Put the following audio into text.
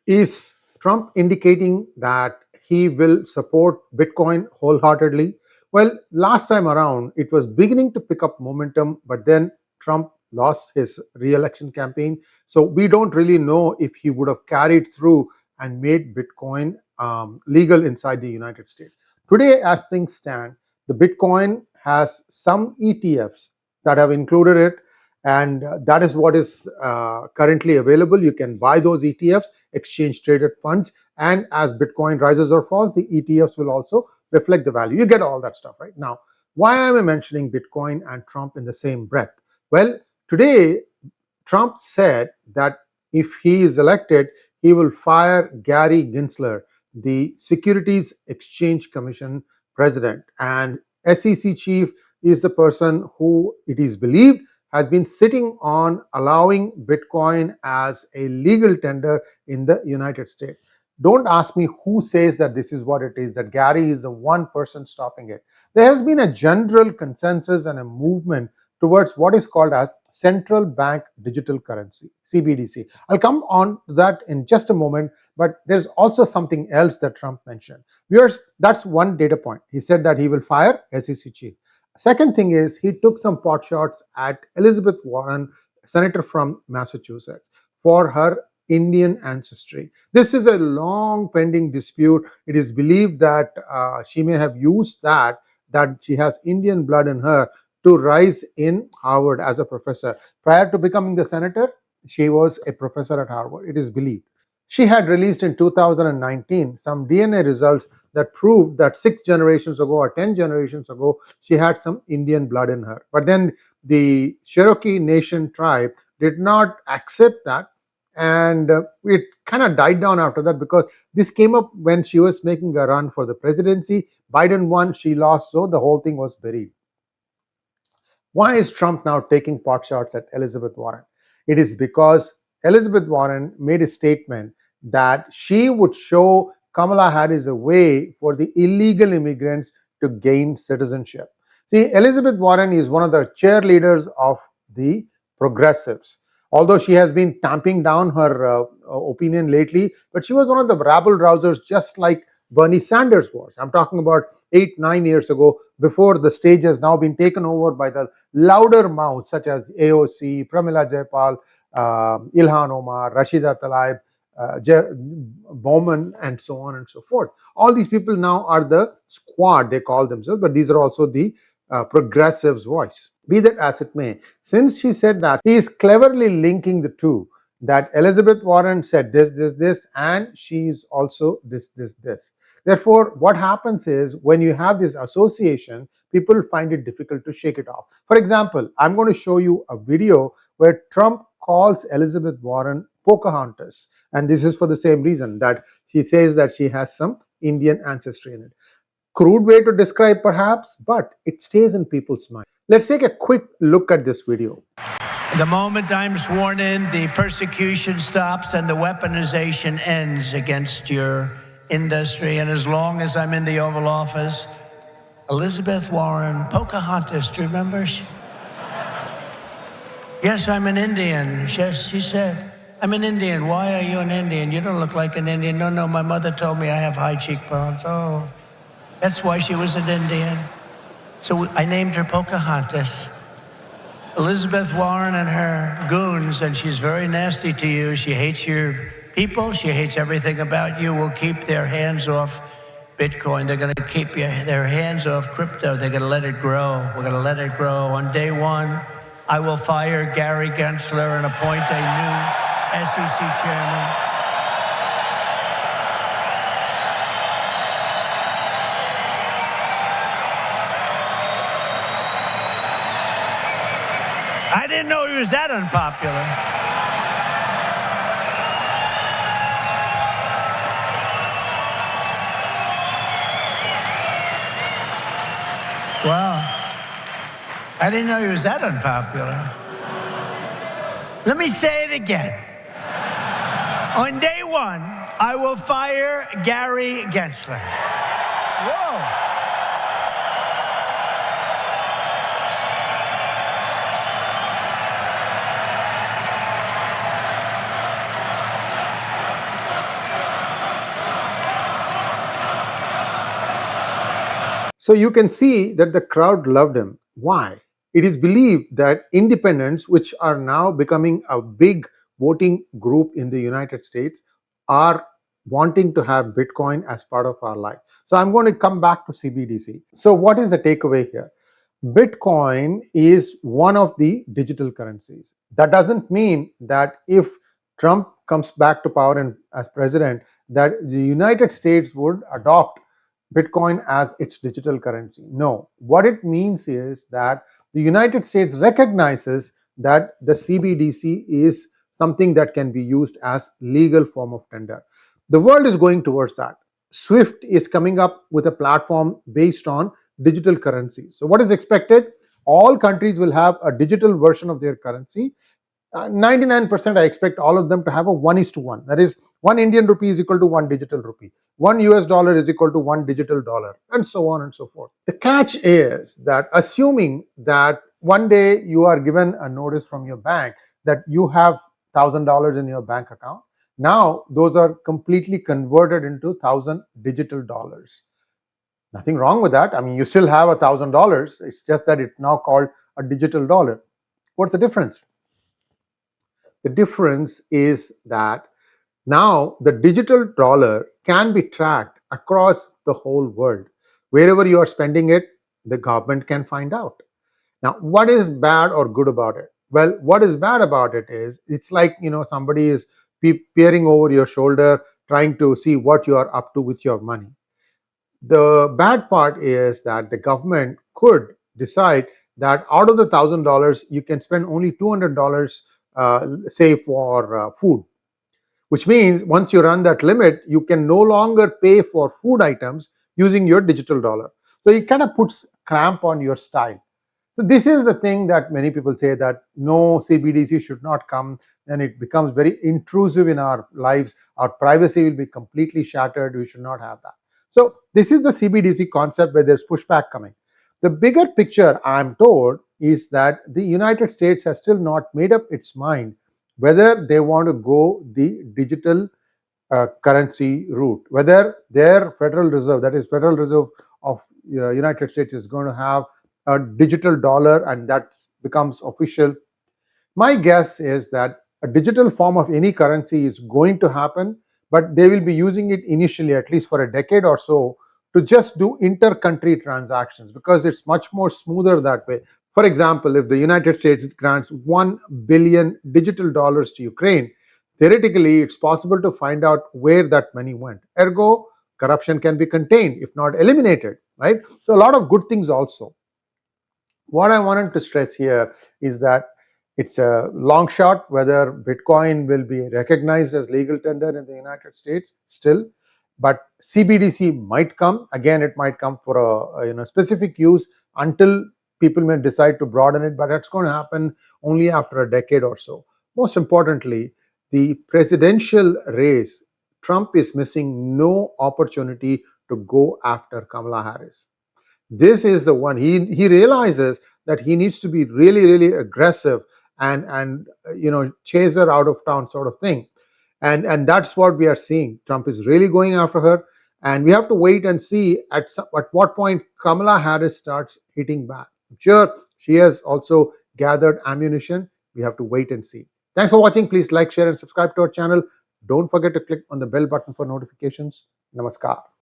Is Trump indicating that he will support Bitcoin wholeheartedly? Well, last time around, it was beginning to pick up momentum, but then Trump lost his re-election campaign. So we don't really know if he would have carried through and made Bitcoin legal inside the United States. Today, as things stand, the Bitcoin has some ETFs that have included it, and that is what is currently available. You can buy those ETFs, exchange traded funds, and as Bitcoin rises or falls, the ETFs will also reflect the value. You get all that stuff right now. Why am I mentioning Bitcoin and Trump in the same breath? Well, today Trump said that if he is elected, he will fire Gary Gensler, the Securities Exchange Commission president. And SEC chief is the person who, it is believed, has been sitting on allowing Bitcoin as a legal tender in the United States. Don't ask me who says that this is what it is, that Gary is the one person stopping it. There has been a general consensus and a movement towards what is called as central bank digital currency, CBDC. I'll come on to that in just a moment, but there's also something else that Trump mentioned. Viewers, that's one data point. He said that he will fire SEC chief. Second thing is, he took some pot shots at Elizabeth Warren, senator from Massachusetts, for her Indian ancestry. This is a long pending dispute. It is believed that she may have used that she has Indian blood in her to rise in Harvard as a professor. Prior to becoming the senator, she was a professor at Harvard, it is believed. She had released in 2019 some DNA results that proved that 6 generations ago or 10 generations ago, she had some Indian blood in her. But then the Cherokee Nation tribe did not accept that, and it kind of died down after that, because this came up when she was making a run for the presidency. Biden won, she lost, so the whole thing was buried. Why is Trump now taking pot shots at Elizabeth Warren? It is because Elizabeth Warren made a statement that she would show Kamala Harris a way for the illegal immigrants to gain citizenship. See, Elizabeth Warren is one of the cheerleaders of the progressives. Although she has been tamping down her opinion lately, but she was one of the rabble-rousers, just like Bernie Sanders was. I'm talking about 8-9 years ago, before the stage has now been taken over by the louder mouths such as AOC, Pramila Jayapal, Ilhan Omar, Rashida Tlaib, Bowman, and so on and so forth. All these people now are the squad, they call themselves, but these are also the progressives' voice. Be that as it may, since she said that, he is cleverly linking the two, that Elizabeth Warren said this, and she is also this. Therefore, what happens is, when you have this association, people find it difficult to shake it off. For example, I'm going to show you a video where Trump calls Elizabeth Warren Pocahontas, and this is for the same reason, that she says that she has some Indian ancestry in it. Crude way to describe perhaps, but it stays in people's mind. Let's take a quick look at this video. The moment I'm sworn in, the persecution stops and the weaponization ends against your industry. And as long as I'm in the Oval Office, Elizabeth Warren, Pocahontas, do you remember? Yes, I'm an Indian. Yes, she said, I'm an Indian. Why are you an Indian? You don't look like an Indian. No, my mother told me I have high cheekbones. Oh, that's why she was an Indian. So I named her Pocahontas. Elizabeth Warren and her goons, and she's very nasty to you. She hates your people. She hates everything about you. Will keep their hands off Bitcoin. They're going to keep their hands off crypto. They're going to let it grow. We're going to let it grow. On day one, I will fire Gary Gensler and appoint a new SEC chairman. I didn't know he was that unpopular. Well, I didn't know he was that unpopular. Let me say it again. On day one, I will fire Gary Gensler. Whoa. So you can see that the crowd loved him. Why? It is believed that independents, which are now becoming a big voting group in the United States, are wanting to have Bitcoin as part of our life. So I'm going to come back to CBDC. So what is the takeaway here? Bitcoin is one of the digital currencies. That doesn't mean that if Trump comes back to power and as president, that the United States would adopt Bitcoin as its digital currency. No, what it means is that the United States recognizes that the CBDC is something that can be used as legal form of tender. The world is going towards that. SWIFT is coming up with a platform based on digital currencies. So what is expected? All countries will have a digital version of their currency. 99% I expect all of them to have a 1:1. That is, 1 Indian rupee is equal to 1 digital rupee. 1 US dollar is equal to 1 digital dollar, and so on and so forth. The catch is that assuming that one day you are given a notice from your bank that you have $1,000 in your bank account, now those are completely converted into 1,000 digital dollars. Nothing wrong with that. I mean, you still have $1,000. It's just that it's now called a digital dollar. What's the difference? The difference is that now the digital dollar can be tracked across the whole world. Wherever you are spending it, the government can find out. Now, what is bad or good about it? Well, what is bad about it is it's like, somebody is peering over your shoulder trying to see what you are up to with your money. The bad part is that the government could decide that out of the $1,000, you can spend only $200, say, for food, which means once you run that limit, you can no longer pay for food items using your digital dollar. So it kind of puts cramp on your style. So this is the thing that many people say, that no, CBDC should not come, and it becomes very intrusive in our lives. Our privacy will be completely shattered. We should not have that. So this is the CBDC concept where there's pushback coming. The bigger picture, I'm told, is that the United States has still not made up its mind whether they want to go the digital currency route, whether their Federal Reserve, that is Federal Reserve of United States, is going to have a digital dollar and that becomes official. My guess is that a digital form of any currency is going to happen, but they will be using it initially, at least for a decade or so, to just do inter-country transactions, because it's much more smoother that way. For example, if the United States grants 1 billion digital dollars to Ukraine, theoretically it's possible to find out where that money went. Ergo, corruption can be contained, if not eliminated, right? So a lot of good things also. What I wanted to stress here is that it's a long shot whether Bitcoin will be recognized as legal tender in the United States still, but CBDC might come. Again, it might come for a specific use until people may decide to broaden it, but that's going to happen only after a decade or so. Most importantly, the presidential race, Trump is missing no opportunity to go after Kamala Harris. This is the one. He realizes that he needs to be really, really aggressive and chase her out of town sort of thing. And that's what we are seeing. Trump is really going after her, and we have to wait and see at what point Kamala Harris starts hitting back. I'm sure she has also gathered ammunition. We have to wait and see. Thanks for watching. Please like, share, and subscribe to our channel. Don't forget to click on the bell button for notifications. Namaskar.